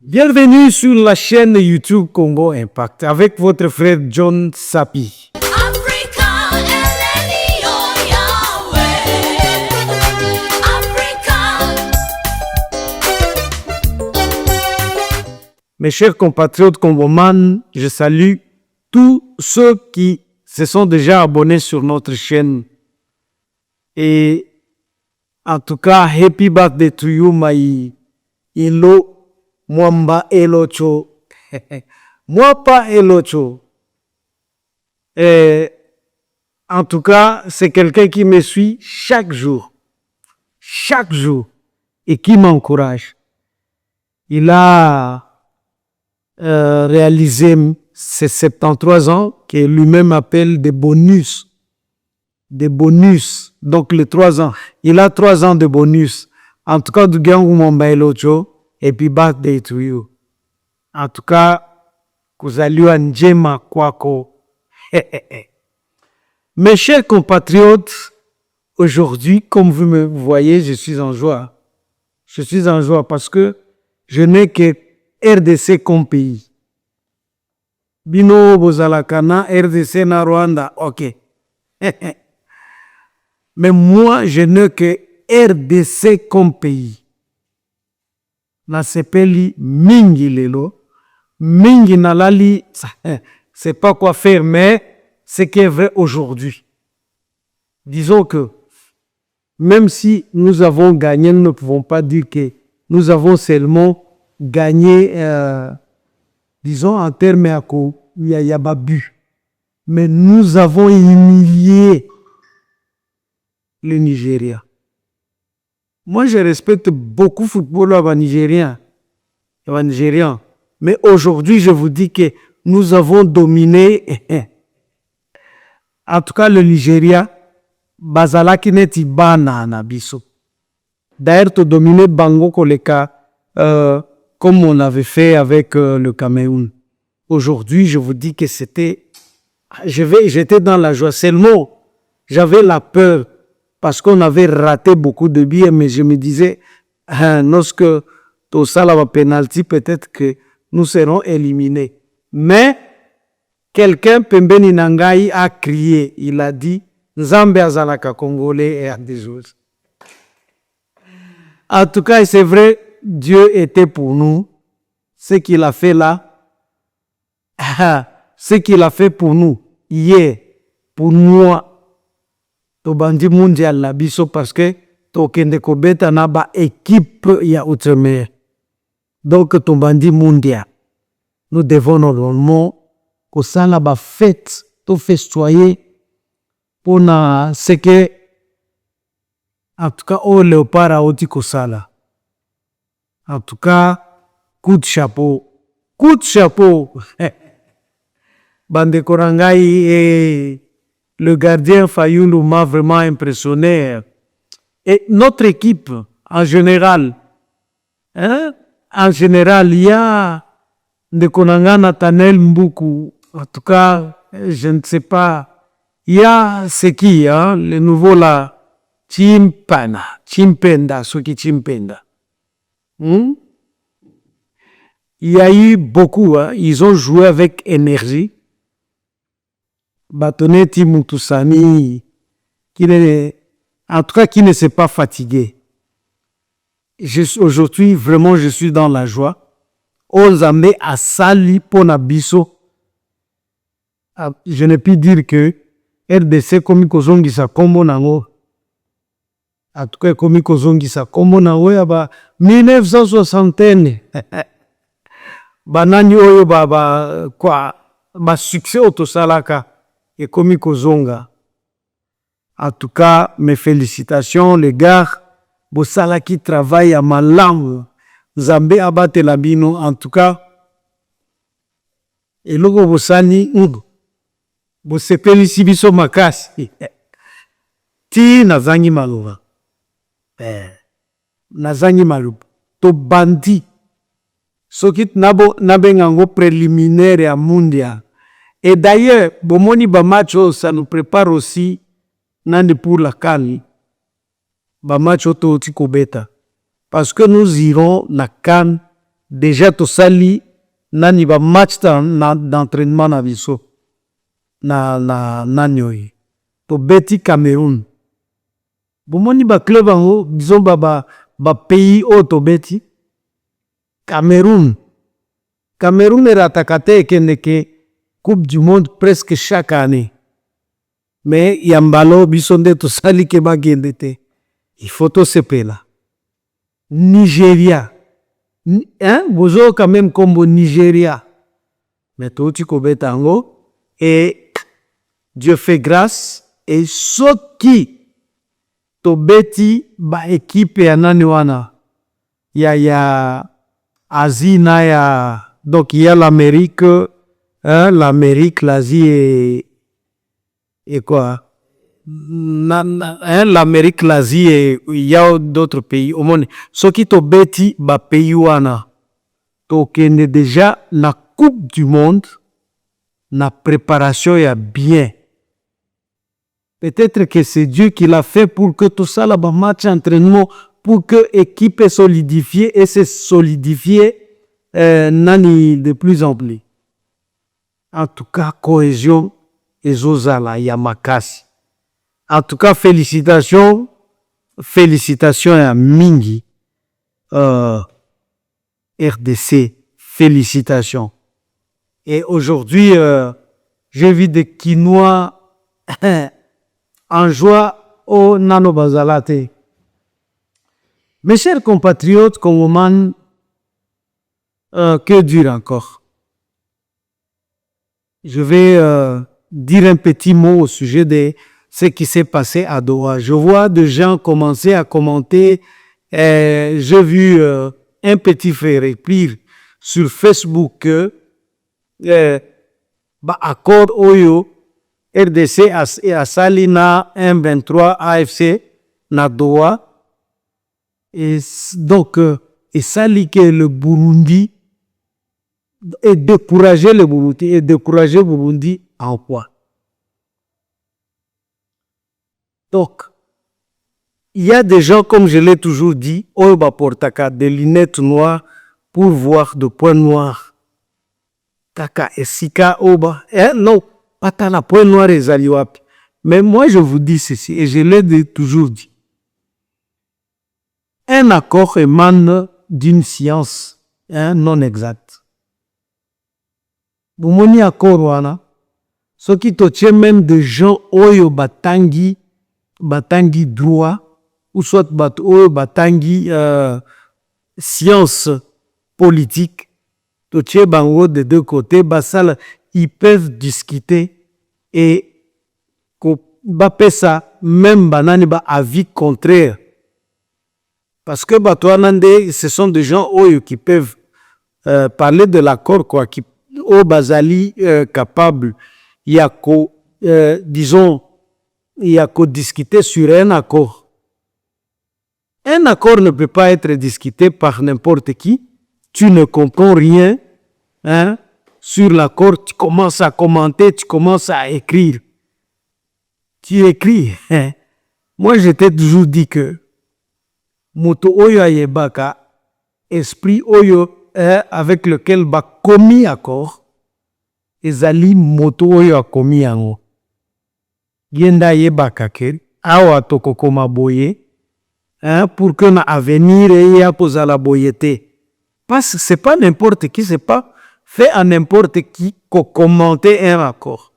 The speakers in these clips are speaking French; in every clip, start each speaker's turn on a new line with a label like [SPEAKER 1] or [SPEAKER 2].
[SPEAKER 1] Bienvenue sur la chaîne YouTube Congo Impact avec votre frère John Sapi.
[SPEAKER 2] Africa, Eleni, oh Yahweh. Africa.
[SPEAKER 1] Mes chers compatriotes congomans, je salue tous ceux qui se sont déjà abonnés sur notre chaîne. Et en tout cas, happy birthday to you, my Ilo Mwamba Elocho. Mwapa Elocho. Et en tout cas, c'est quelqu'un qui me suit chaque jour, et qui m'encourage. Il a réalisé ses 73 ans, que lui-même appelle des bonus. Des bonus. Donc les 3 ans. Il a 3 ans de bonus. En tout cas, du gang Mwamba Elocho. Et puis, birthday to you. En tout cas, kuzaliwa njema kwako. Mes chers compatriotes, aujourd'hui, comme vous me voyez, je suis en joie. Je suis en joie parce que je n'ai que RDC comme pays. Bino Bozalakana, RDC na Rwanda, ok. Mais moi, je n'ai que RDC comme pays. Na sepeli mingi lelo, mingi nalali, c'est pas quoi faire, mais ce qui est vrai aujourd'hui. Disons que même si nous avons gagné, nous ne pouvons pas dire que nous avons seulement gagné, disons en termes à quoi il y a pas but. Mais nous avons humilié le Nigeria. Moi, je respecte beaucoup le football nigérien. Mais aujourd'hui, je vous dis que nous avons dominé. En tout cas, le Nigeria, bazalaki neti bana na biso. D'ailleurs, tu dominé Bango Koleka, comme on avait fait avec le Cameroun. Aujourd'hui, je vous dis que c'était... J'étais dans la joie. Seulement, j'avais la peur. Parce qu'on avait raté beaucoup de billets, mais je me disais, lorsque tout ça va penalty, peut-être que nous serons éliminés. Mais quelqu'un, Pembeni Nangai, a crié, il a dit, Nzambe azalaka congolais et à des autres. En tout cas, c'est vrai, Dieu était pour nous. Ce qu'il a fait là, ce qu'il a fait pour nous, hier, pour moi, Tobandi mondial la biso parce que tokende kobeta na ba équipe ya outre-mer. Donc tobandi mondial. Nous devons normalement que ça la ba fête, to festoyer pour na ce que en tout cas au léopard a oti kosala. En tout cas, coup de chapeau. Coup de chapeau. Bande korangai et le gardien Fayulu m'a vraiment impressionné. Et notre équipe, en général, il y a Ndekonanga Nathaniel Mbuku. En tout cas, je ne sais pas. Il y a c'est qui, le nouveau là, Chimpenda, Soki Chimpenda. Il y a eu beaucoup, ils ont joué avec énergie. Batoneti Mutusani, en tout cas, qui ne s'est pas fatigué. Aujourd'hui, vraiment, je suis dans la joie. Ozame a sali pona biso. Je ne puis dire que RDC komi kozongisa kombo nango. En tout cas, komi kozongisa kombo nango ya ba 1960. Banani oyo ba succès otosalaka. Et comme Kozonga. En tout cas, mes félicitations, les gars. Bossala qui travaille à ma langue. Zambé abate labino. En tout cas, et logo bossani, bossepeli sibiso makasi. Ti nazangi maluba. Nazangi maluba. To bandi. Sokit nabo nabengango préliminaire à mondial. Et d'ailleurs, Bomoni Bamacho, ça nous prépare aussi nani pour la CAN. Bamacho to Tikobeta. Parce que nous irons la CAN déjà tosali nani ba match d'entraînement na biso na nani oyo tobeti Cameroun. Bomoni ba club yango disons ba pays oyo tobeti Cameroun erataka te ekendeke Coupe du Monde presque chaque année. Mais yambalo biso nde tosali ke bakende te. Il faut tosepela. Nigeria. Bozo quand même comme Nigeria. Mais touti kobeta yango et Dieu fait grâce et soki tobeti ba équipe ya nani wana ya Asie na ya donc il y a l'Amérique, l'Asie et quoi l'Amérique, l'Asie et il y a d'autres pays au monde. Ce qui to beti ba pays wana to kende déjà la Coupe du Monde na préparation ya bien. Peut-être que c'est Dieu qui l'a fait pour que tout ça là ba match entraînement pour que équipe solidifiée et se solidifier nani de plus en plus. En tout cas cohésion ezozala ya makasi. En tout cas, félicitations à mingi. RDC, félicitations. Et aujourd'hui, j'ai vu des Quinois en joie au Nano Bazalate. Mes chers compatriotes, Congoman, que dire encore? Je vais dire un petit mot au sujet de ce qui s'est passé à Doha. Je vois des gens commencer à commenter. J'ai vu un petit frère écrire sur Facebook que accord Oyo RDC a sali na M23 AFC na Doha. Et donc, et sali que le Burundi et décourager le Burundi et décourager le Burundi en quoi? Donc, il y a des gens, comme je l'ai toujours dit, Oba portaka des lunettes noires pour voir de points noirs. Taka esika oba. Non, pas la point noir et zaliwapi. Mais moi, je vous dis ceci, et je l'ai toujours dit. Un accord émane d'une science non exacte. Boumoni accord wana, ce qui te même de gens oyo batangi droit, ou soit batangi science politique, toche bango de deux côtés, basal, ils peuvent discuter et ça même banani ba avis contraire. Parce que Batouanande, ce sont des gens qui peuvent parler de l'accord, quoi, qui au basali capable, il y a disons, il y a qu'à discuter sur un accord. Un accord ne peut pas être discuté par n'importe qui. Tu ne comprends rien sur l'accord, tu commences à commenter, tu commences à écrire. Tu écris. Moi, je t'ai toujours dit que moto oyo ayebaka esprit oyo avec lequel ba commis accord ezali moto oyo a commis yango. Yenda yebaka ke awa tokokoma boye pour que na avenir ya kozala boyete. Parce que c'est pas n'importe qui, c'est pas fait à n'importe qui qu'on commenter un accord.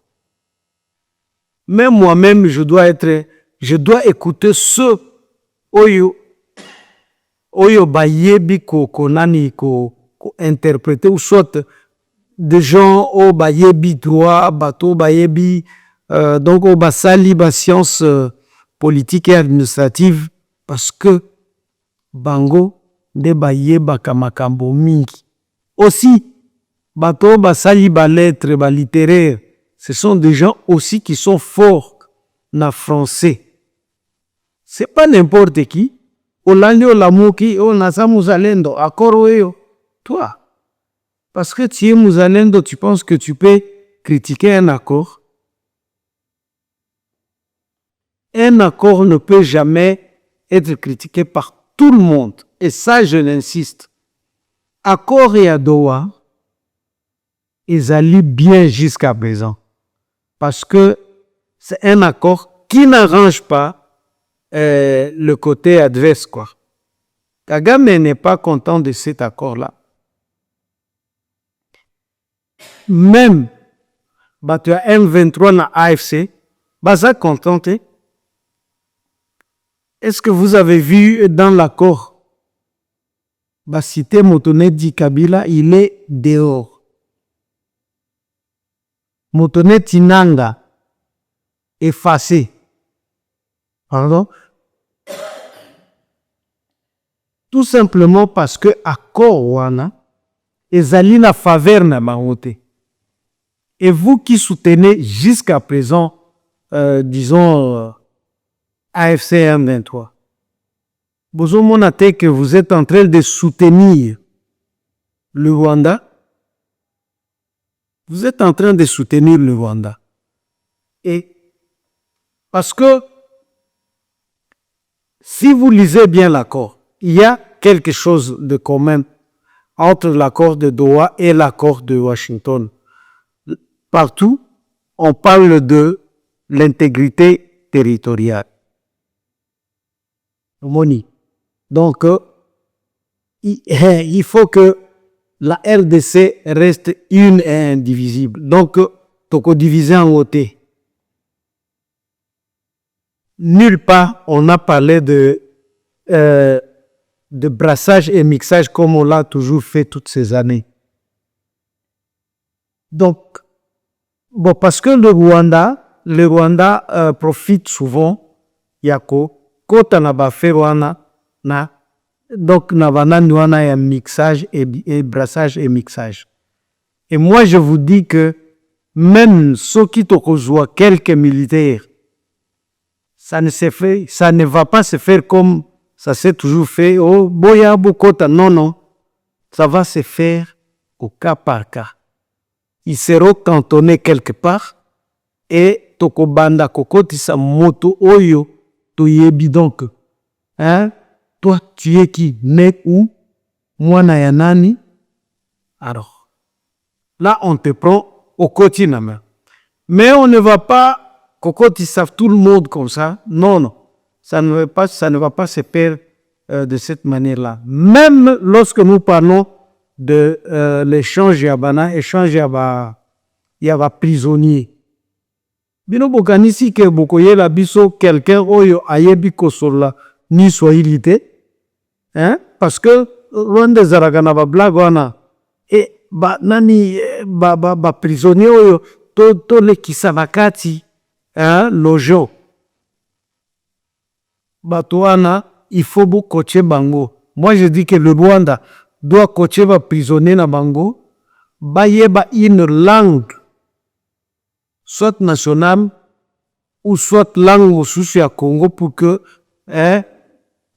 [SPEAKER 1] Même moi-même, je dois écouter ceux oyo bayebi ko nani ko interpréter ou soit des gens au bayebi droit bato bayebi donc au basali ba science politique et administrative parce que bango de bayeba kamakambo mingi aussi bato basali ba lettres ba littéraire, ce sont des gens aussi qui sont forts na français. C'est pas n'importe qui. Olandi olamuki onasa muzalendo akoro eyo toi. Parce que tu es muzalendo, tu penses que tu peux critiquer un accord. Un accord ne peut jamais être critiqué par tout le monde. Et ça, je l'insiste. accord ya Doha ezali bien jusqu'à présent parce que c'est un accord qui n'arrange pas le côté adverse, quoi. Kagame n'est pas content de cet accord-là. Même bato ya M23 na AFC baza contenté. Est-ce que vous avez vu dans l'accord cité Motonedi Kabila, il est dehors. Motonedi Nanga effacé. Pardon? Tout simplement parce que accord wana ezali na faveur na bango te. Et vous qui soutenez jusqu'à présent, disons, AFC M23, vous montrez que vous êtes en train de soutenir le Rwanda. Vous êtes en train de soutenir le Rwanda. Et parce que si vous lisez bien l'accord, il y a quelque chose de commun entre l'accord de Doha et l'accord de Washington. Partout, on parle de l'intégrité territoriale. Donc, il faut que la RDC reste une et indivisible. Donc, toko divisé en côté. Nulle part on a parlé de brassage et mixage comme on l'a toujours fait toutes ces années. Donc, bon, parce que le Rwanda profite souvent, yako, kota na bafe wana, na, donc na banani wana ya mixage et brassage et mixage. Et moi je vous dis que même ceux qui tokozwa quelques militaires, ça ne va pas se faire comme ça s'est toujours fait. Oh, boya bokota, non. Ça va se faire au cas par cas. Ils seront cantonnés quelque part et tokobanda kokotisa moto oyo toyebi donc. Hein? Toi, tu es qui? Né où? Mwana ya nani? Alors, là, on te prend au quotidien. Mais on ne va pas kokotisa tout le monde comme ça. Non. Ça ne va pas se faire de cette manière-là. Même lorsque nous parlons de l'échange yaba prisonnier. Bino bokanisi ke bokoyela biso quelqu'un oyo ayebi kosola ni swahilité. Hein? Parce que Rwanda zaragana ba blague wana et ba prisonnier oyo to le kisabakati, hein, lojo. Batouana, il faut beaucoup coacher bango. Moi je dis que le Rwanda doit coacher ba prisonnier na bango, bayeba une langue, soit nationale ou soit langue sous ya Congo pour que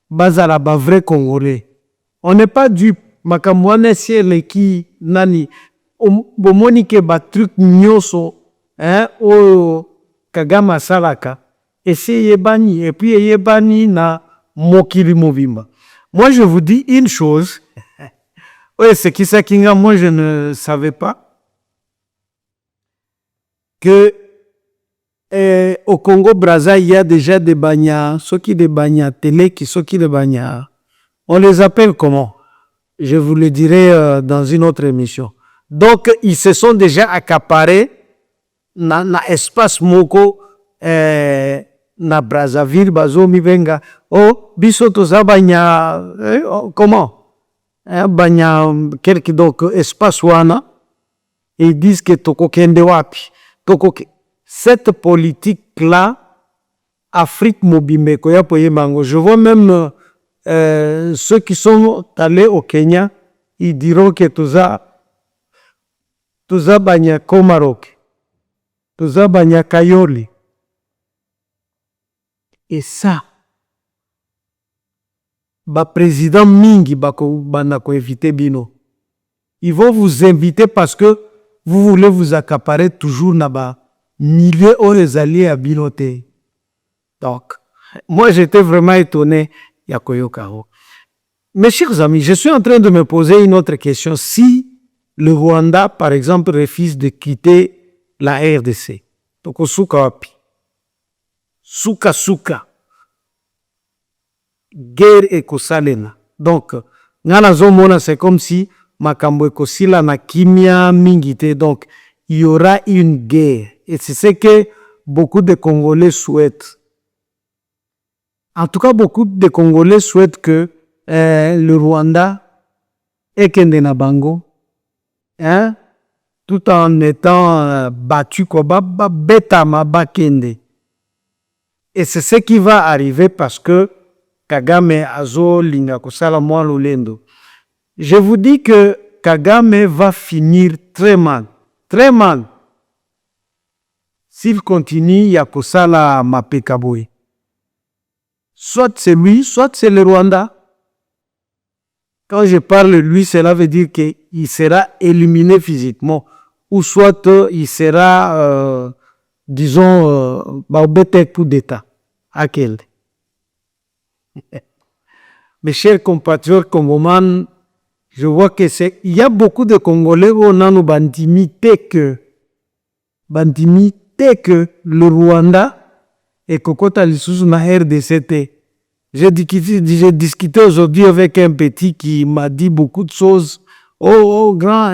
[SPEAKER 1] bazala ba vrai Congolais. On n'est pas du makamwane ciel qui nani bomoni ke ba truc nyoso o Kagama salaka et c'est yebani et puis yebani na mokili movimba. Moi je vous dis une chose. Oui, c'est qui ça kinga, moi je ne savais pas que au Congo Brazza il y a déjà des bagnas, ceux qui des bagnas télé, ceux qui des bagnas, on les appelle comment? Je vous le dirai dans une autre émission. Donc ils se sont déjà accaparés na espace moko na Brazzaville bazo mivenga oh biso toza bagna comment? Banya quelque donc espace wana et ils disent que toko kende wapi cette politique là Afrique mobimeko ya poye mango. Je vois même ceux qui sont allés au Kenya, ils diront que toza banya Komarok, toza banya Kayoli. Et ça président mingi bana ko inviter bino. Ils vont vous inviter parce que vous voulez vous accaparer toujours na milieu aux alliés à binote. Donc, moi j'étais vraiment étonné ya koyokaro. Mes chers amis, je suis en train de me poser une autre question. Si le Rwanda, par exemple, refuse de quitter la RDC, toko suka wapi? Suka suka. Guerre ekosalena. Donc, nga nazomona, c'est comme si makambo ekosila na kimia mingi te. Donc, il y aura une guerre. Et c'est ce que beaucoup de Congolais souhaitent. En tout cas, beaucoup de Congolais souhaitent que le Rwanda ekende na bango, hein, tout en étant battu quoi, betama bakende. Et c'est ce qui va arriver parce que Kagame azo linga kosala mwa lolendo. Je vous dis que Kagame va finir très mal, s'il continue ya kosala mapeka boye. Soit c'est lui, soit c'est le Rwanda. Quand je parle de lui, cela veut dire qu'il sera éliminé physiquement, ou soit il sera, disons, au coup d'État. À quel? Mes chers compatriotes congomans, je vois que il y a beaucoup de Congolais où on a nous bantimité que le Rwanda et Kokota Lisusu na RDC. J'ai discuté aujourd'hui avec un petit qui m'a dit beaucoup de choses. Oh, grand,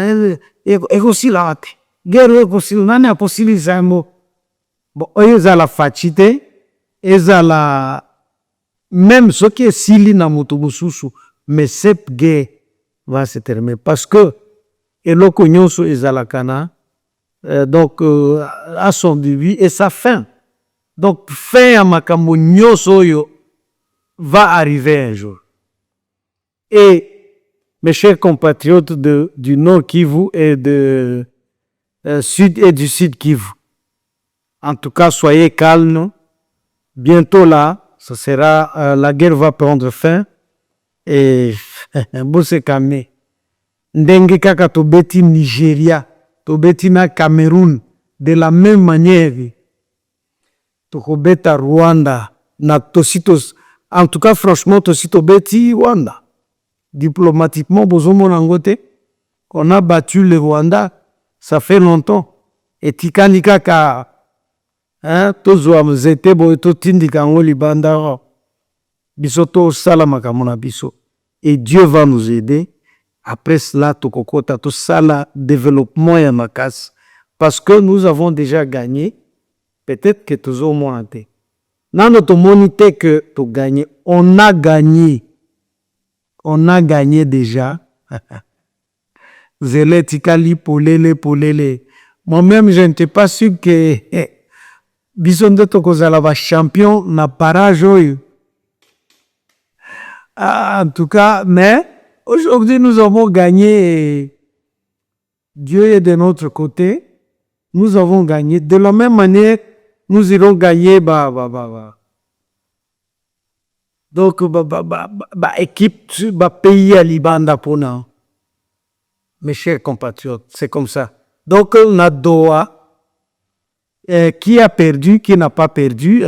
[SPEAKER 1] aussi là, guerre aussi, nani a possible ça mo. Bon, ils ont la fatité, ils ont la même ce qui est sili na motobususu, mais cette guerre va se terminer parce que eloko nyonso ezalakana, donc à son début et sa fin. Donc fin à makambo nyonso yo va arriver un jour. Et mes chers compatriotes du Nord Kivu et du Sud Kivu, en tout cas, soyez calmes. Bientôt là, ce sera, la guerre va prendre fin. Et bon, c'est calmé. Ndenge kaka tobeti Nigeria, tobeti na Cameroun, de la même manière, tokobeta Rwanda, na tositos. En tout cas, franchement, tosito beti Rwanda. Diplomatiquement, bozomo nangote, on a battu le Rwanda, ça fait longtemps. Et tikani kaka, hein, tozwa mzete bo to tindika ngo libanda. Bisoto sala kamona biso. Et Dieu va nous aider. Après cela, tokokota to sala développement ya makas. Parce que nous avons déjà gagné. Peut-être que tozo monate. Nano tomoni te que to gagné. On a gagné. On a gagné déjà. Zele tikali polele. Moi-même, je n'étais pas sûr que Bisonde tokozala va champion na parage. En tout cas, mais aujourd'hui, nous avons gagné. Et Dieu est de notre côté. Nous avons gagné. De la même manière, nous irons gagner donc équipe pays à Libanda pour nous. Mes chers compatriotes, c'est comme ça. Donc on a Doha, qui a perdu, qui n'a pas perdu.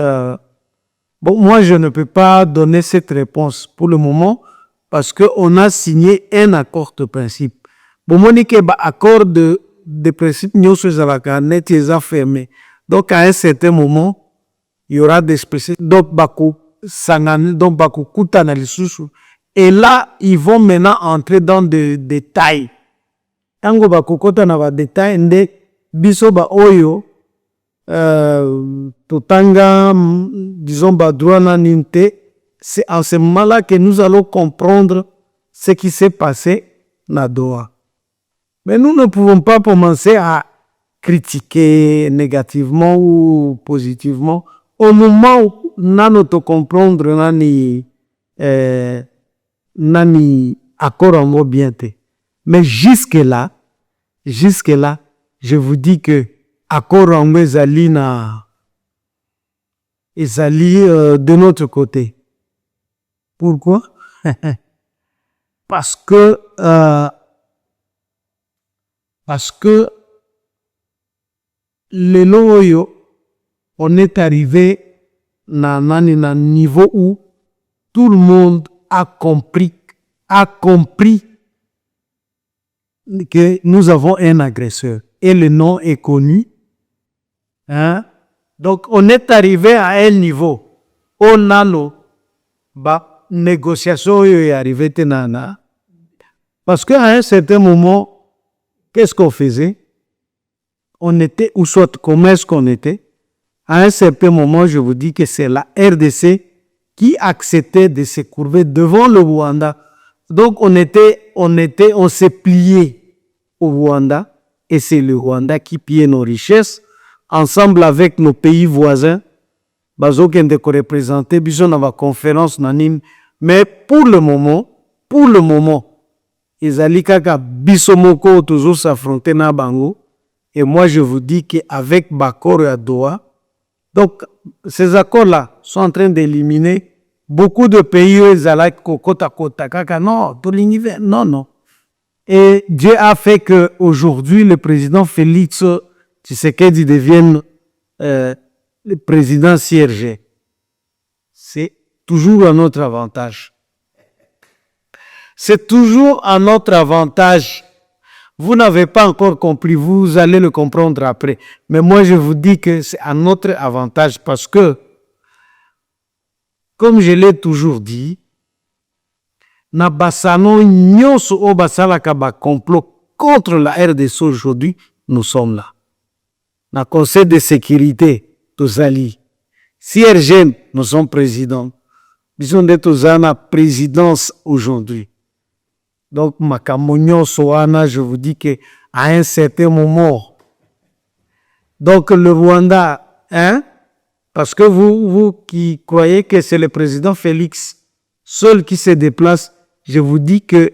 [SPEAKER 1] Bon, moi je ne peux pas donner cette réponse pour le moment parce que on a signé un accord de principe. Bon, moi que accord de principe nous sommes à la net fermé. Donc à un certain moment, il y aura des spécialistes. Donc Bakou Sangani, donc Bakou Kutana Lisusu. Et là, ils vont maintenant entrer dans des détails. Tango Bakou Kutana va détail nde biso ba oyo totanga disons ba droit na ninte. C'est en ce moment-là que nous allons comprendre ce qui s'est passé na Doha. Mais nous ne pouvons pas commencer à critiquer négativement ou positivement au moment où nous te comprendre nani accord en mot bien te. Mais jusque-là, je vous dis que accord en mot ezali de notre côté. Pourquoi? Parce que le loyo, on est arrivé à un niveau où tout le monde a compris a compris que nous avons un agresseur et le nom est connu. Hein? Donc, on est arrivé à un niveau. On a nos négociations est arrivé tenana. Parce qu'à un certain moment, qu'est-ce qu'on faisait? On était, ou soit comment est-ce qu'on était? À un certain moment, je vous dis que c'est la RDC qui acceptait de se courber devant le Rwanda. Donc, on s'est plié au Rwanda et c'est le Rwanda qui pillait nos richesses ensemble avec nos pays voisins. Bazo qui ont représenté, bisous dans la conférence nanine. Mais pour le moment, Ezali kaka bisomoko toujours s'affronter na bango. Et moi, je vous dis qu'avec Bakor et Doha, donc ces accords-là sont en train d'éliminer beaucoup de pays. Non. Et Dieu a fait qu'aujourd'hui, le président Félix Tshisekedi devienne le président CRG. C'est toujours à notre avantage. C'est toujours à notre avantage. Vous n'avez pas encore compris, vous allez le comprendre après. Mais moi, je vous dis que c'est à notre avantage parce que, comme je l'ai toujours dit, na basano nyonso o basalaka ba complot contre la RDC aujourd'hui, nous sommes là. Na Conseil de sécurité, tozali. CRG, nous sommes présidents. Bisons de tozana présidence aujourd'hui. Donc, Makamonyo Soana, je vous dis qu'à un certain moment, donc le Rwanda, hein, parce que vous qui croyez que c'est le président Félix seul qui se déplace, je vous dis que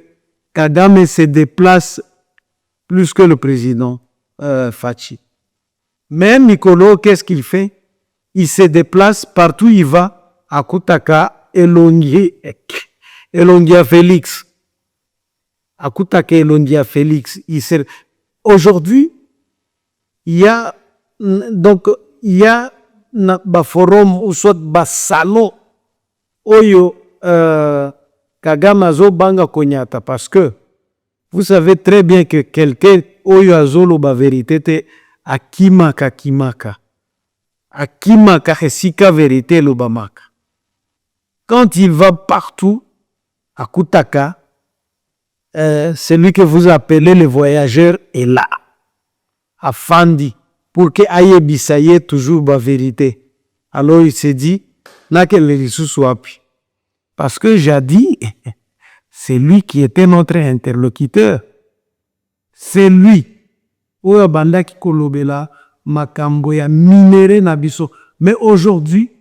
[SPEAKER 1] Kagame se déplace plus que le président Fachi. Même Mikolo, qu'est-ce qu'il fait? Il se déplace partout où il va, à Kutaka, Elongia Félix. Akutake Elondia Félix. Aujourd'hui, il y a un forum ou soit un salon oyo Kagame azo banga konyata parce que vous savez très bien que quelqu'un oyo azolo ba vérité te akimaka hesika vérité lo bamaka. Quand il va partout Akutaka, celui que vous appelez le voyageur est là, Afandi, pour que aye bisaye toujours la vérité. Alors il s'est dit, n'a que les soit. Parce que j'ai dit, c'est lui qui était notre interlocuteur. C'est lui. Oya banda ki kolobela makambo ya minéré na biso. Mais aujourd'hui,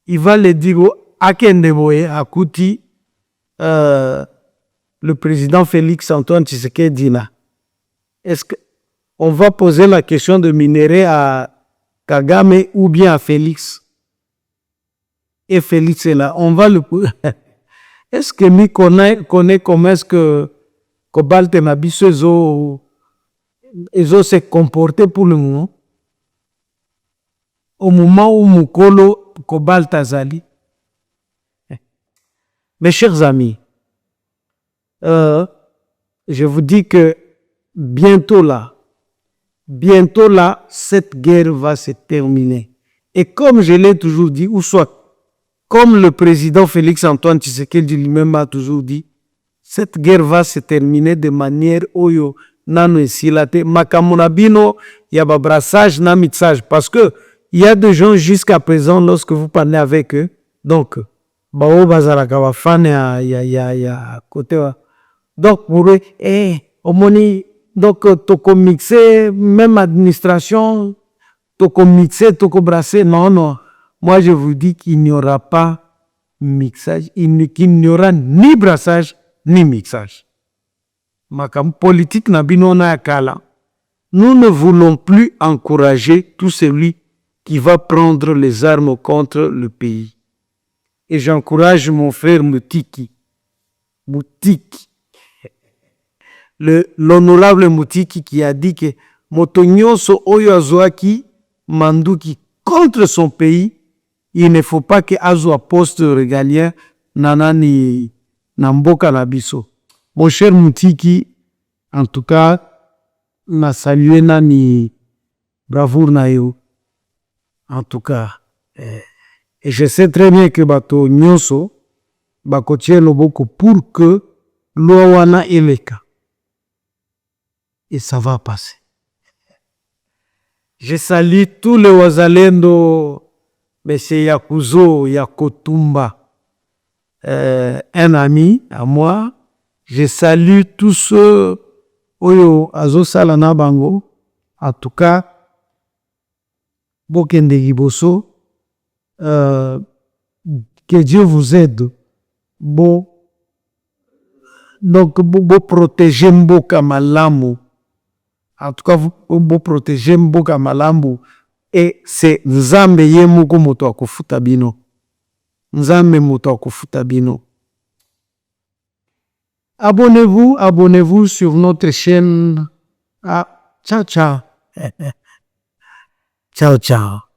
[SPEAKER 1] il va le dire akende boye akuti le président Félix Antoine Tshisekedi là. Est-ce qu'on va poser la question de minerai à Kagame ou bien à Félix? Et Félix est là. On va le poser. Est-ce que mi connaît comment est-ce que Cobalt et Nabiso se comporté pour le moment? Au moment où Mukolo Cobalt Azali. Mes chers amis, je vous dis que bientôt là, cette guerre va se terminer. Et comme je l'ai toujours dit, ou soit, comme le président Félix Antoine Tshisekedi lui-même a toujours dit, cette guerre va se terminer de manière oyo nano esilate makamunabino yaba brassage na mixage parce que il y a des gens jusqu'à présent lorsque vous parlez avec eux, donc bao bazalaka wa fan ya côté wa. Donc, pour eux, omoni, donc, toko mixé, même administration, toko mixé, toko brassé. Non. Moi, je vous dis qu'il n'y aura pas mixage, qu'il n'y aura ni brassage, ni mixage. Makam politique na binona yakala. Nous ne voulons plus encourager tout celui qui va prendre les armes contre le pays. Et j'encourage mon frère Moutiki. L'honorable Moutiki qui a dit que Motonyoso Oyo Azoaki Manduki contre son pays, il ne faut pas que Azo poste régalien nanani na mboka na biso. Mon cher Mutiki, en tout cas, na salué nani bravoure na yo. En tout cas, et je sais très bien que bato nyonso bakotie loboko pour que loi wana eleka. Et ça va passer. Je salue tous les wazalendo, Monsieur Yakuzo Yakotumba, un ami à moi. Je salue tous ceux oyo azosala na bango. En tout cas, bokende liboso, que Dieu vous aide. Bon, donc, vous protéger mboka malamu. En tout cas, vous protéger mboka malamu. Et c'est Nzambe ye moko moto akofuta bino. Nzambe moto akofuta bino. Abonnez-vous sur notre chaîne. Ah, ciao, ciao. Ciao, ciao.